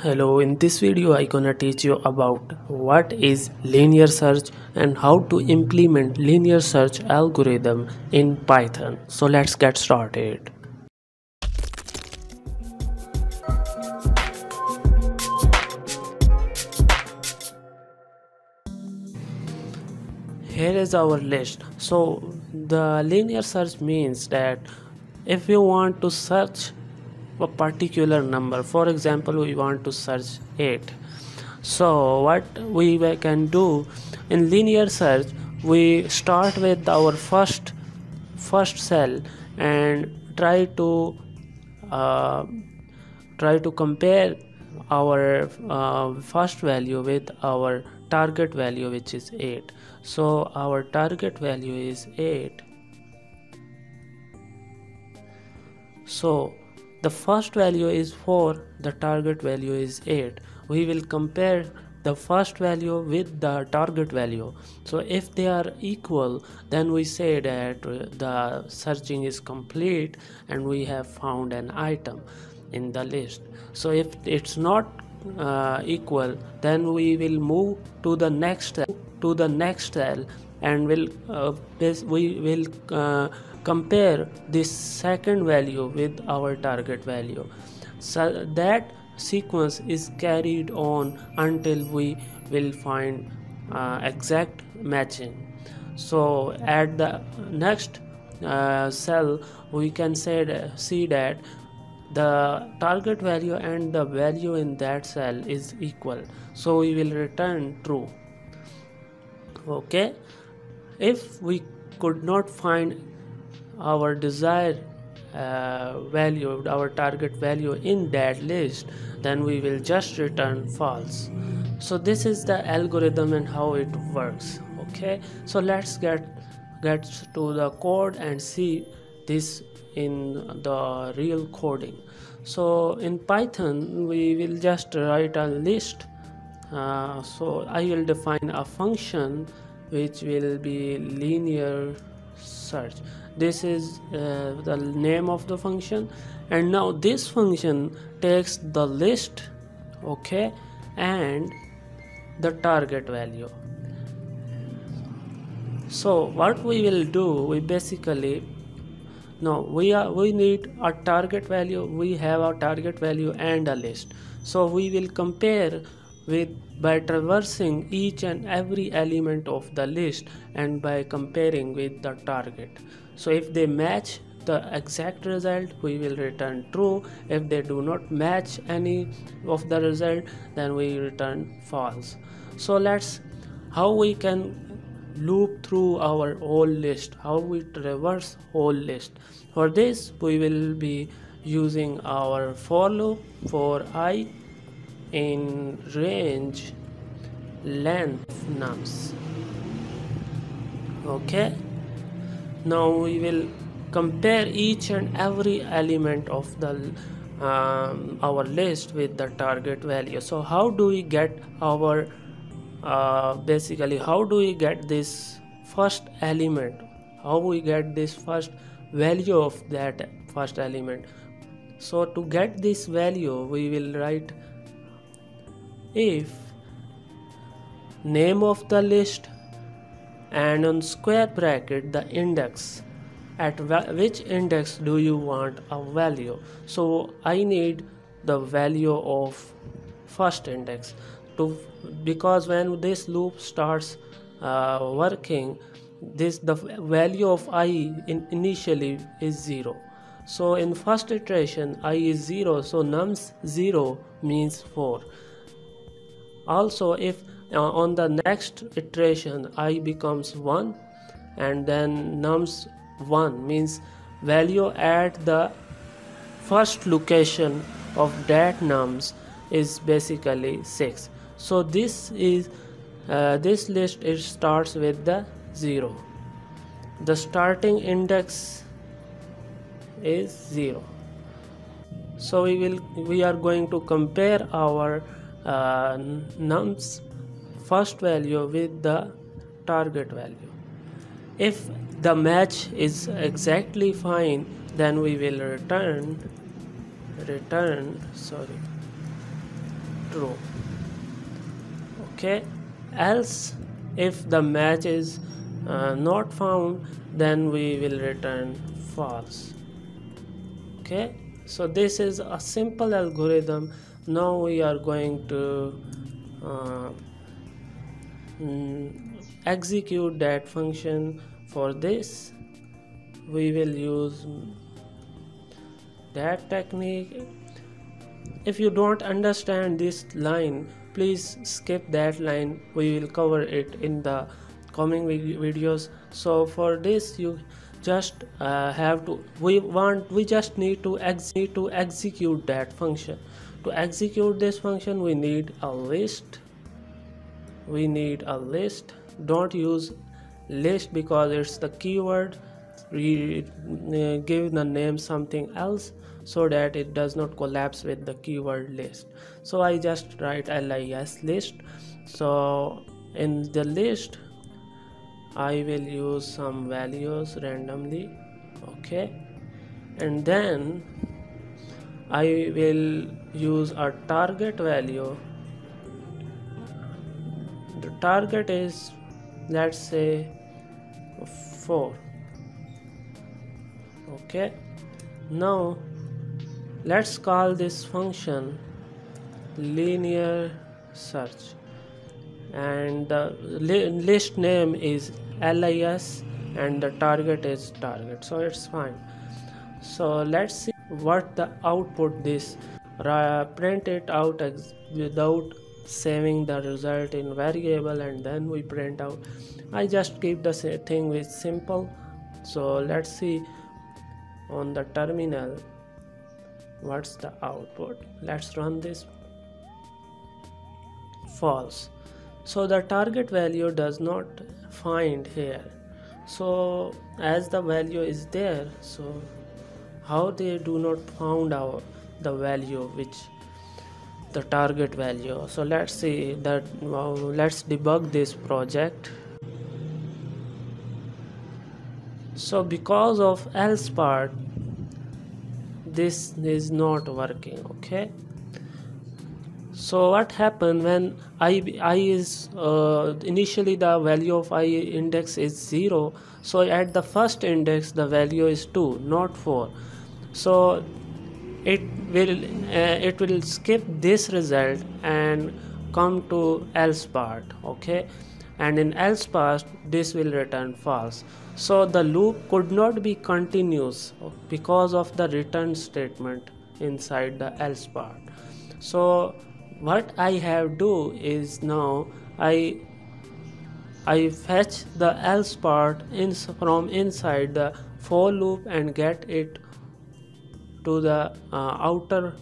Hello, in this video I gonna teach you about what is linear search and how to implement linear search algorithm in Python. So let's get started. Here is our list. So the linear search means that if you want to search a particular number, for example we want to search 8, so what we can do in linear search, we start with our first cell and uh, try to compare our first value with our target value, which is 8. So our target value is 8. So the first value is 4, the target value is 8. We will compare the first value with the target value. So if they are equal, then we say that the searching is complete and we have found an item in the list. So if it's not equal, then we will move to the next cell and we will compare this second value with our target value. So that sequence is carried on until we will find exact matching. So at the next cell we can see that the target value and the value in that cell is equal, so we will return true. Okay, if we could not find our desired value, our target value in that list, then we will just return false. So this is the algorithm and how it works. Okay, so let's get to the code and see this in the real coding. So in Python we will just write a list. So I will define a function which will be linear search. This is the name of the function, and now this function takes the list, okay, and the target value. So what we will do, we basically we need a target value. We have a target value and a list, so we will compare by traversing each and every element of the list and by comparing with the target. So if they match the exact result, we will return true. If they do not match any of the result, then we return false. So let's how we can loop through our whole list, how we traverse whole list. For this we will be using our for loop for I in range length nums. Okay, now we will compare each and every element of the our list with the target value. So how do we get our basically how do we get this first element, how we get this first value of that first element? So to get this value we will write if name of the list and on square bracket the index, at which index do you want a value. So I need the value of first index because when this loop starts working, the value of I initially is 0. So in first iteration I is 0, so nums 0 means 4. Also if on the next iteration I becomes 1 and then nums 1 means value at the first location of that nums is basically 6. So this is this list, it starts with the 0. The starting index is 0. So we are going to compare our nums first value with the target value. If the match is exactly fine, then we will return true. Okay, else if the match is not found, then we will return false. Okay, so this is a simple algorithm. Now we are going to uh, execute that function. For this we will use that technique. If you don't understand this line, please skip that line, we will cover it in the coming videos. So for this you just we just need to execute that function. To execute this function we need a list. Don't use list because it's the keyword. We give the name something else so that it does not collapse with the keyword list. So I just write list. So in the list I will use some values randomly. Okay, and then I will use a target value. The target is, let's say, 4. Okay, now let's call this function linear search, and the list name is lis and the target is target, so it's fine. So let's see what the output this. Print it out without saving the result in variable, and then we print out. I just keep the thing with simple. So let's see on the terminal what's the output. Let's run this. False. So the target value does not find here. So as the value is there, so how they do not found out the value which the target value. So let's see that. Let's debug this project. So because of else part, this is not working. Okay, so what happened when I is initially the value of I index is 0, so at the first index the value is 2, not 4. So it will skip this result and come to else part. Okay, and in else part this will return false. So the loop could not be continuous because of the return statement inside the else part. So what I have do is, now I fetch the else part from inside the for loop and get it to the outer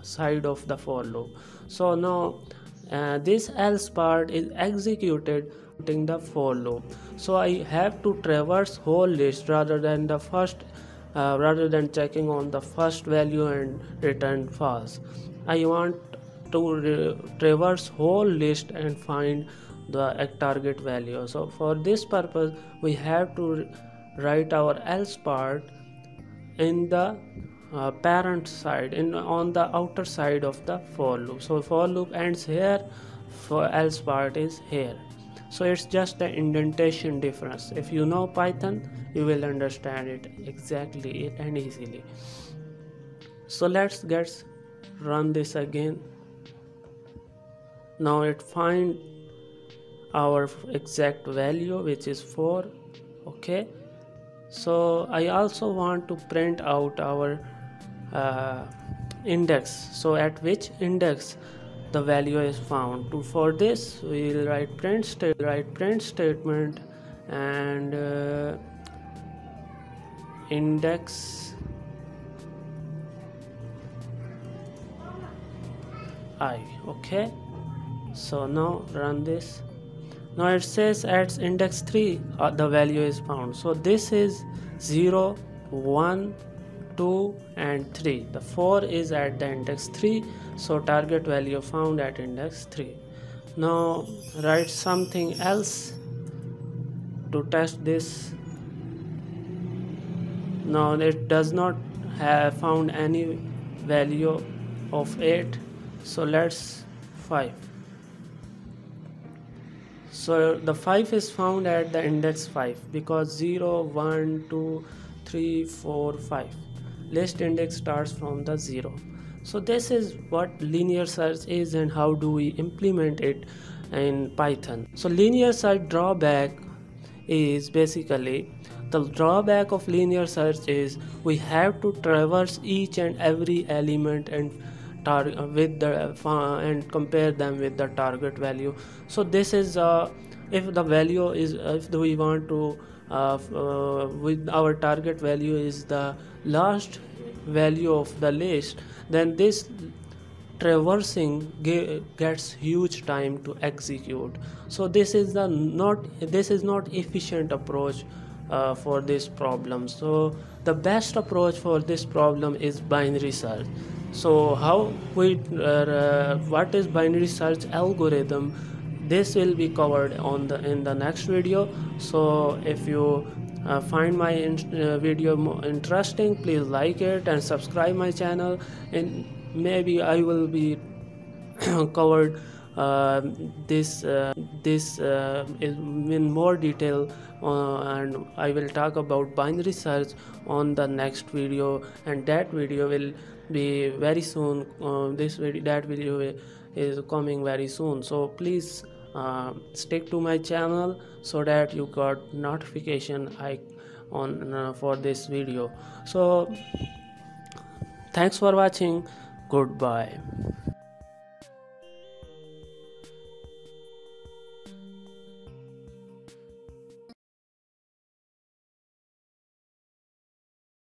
side of the for loop. So now this else part is executed in the for loop. So I have to traverse whole list rather than the first rather than checking on the first value and return false. I want to traverse whole list and find the target value. So for this purpose we have to write our else part in the parent side, on the outer side of the for loop. So for loop ends here, for else part is here. So it's just an indentation difference. If you know Python, you will understand it exactly and easily. So let's run this again. Now it find our exact value, which is 4. Okay, so I also want to print out our index. So at which index the value is found. For this we will write print statement and index I. Okay, so now run this. Now it says at index 3 the value is found. So this is 0, 1, 2 and 3. The 4 is at the index 3, so target value found at index 3. Now write something else to test this. Now it does not have found any value of 8. So let's 5. So the 5 is found at the index 5 because 0, 1, 2, 3, 4, 5. List index starts from the 0. So this is what linear search is and how do we implement it in Python. So linear search drawback is basically, the drawback of linear search is we have to traverse each and every element and with the and compare them with the target value. So this is if the value is if we want to with our target value is the last value of the list, then this traversing gets huge time to execute. So this is not efficient approach for this problem. So the best approach for this problem is binary search. So how we what is binary search algorithm, this will be covered in the next video. So if you find my video interesting, please like it and subscribe my channel, and maybe I will be covered this in more detail, and I will talk about binary search on the next video, and that video will be very soon. That video is coming very soon. So please stick to my channel so that you got notification on for this video. So thanks for watching. Goodbye.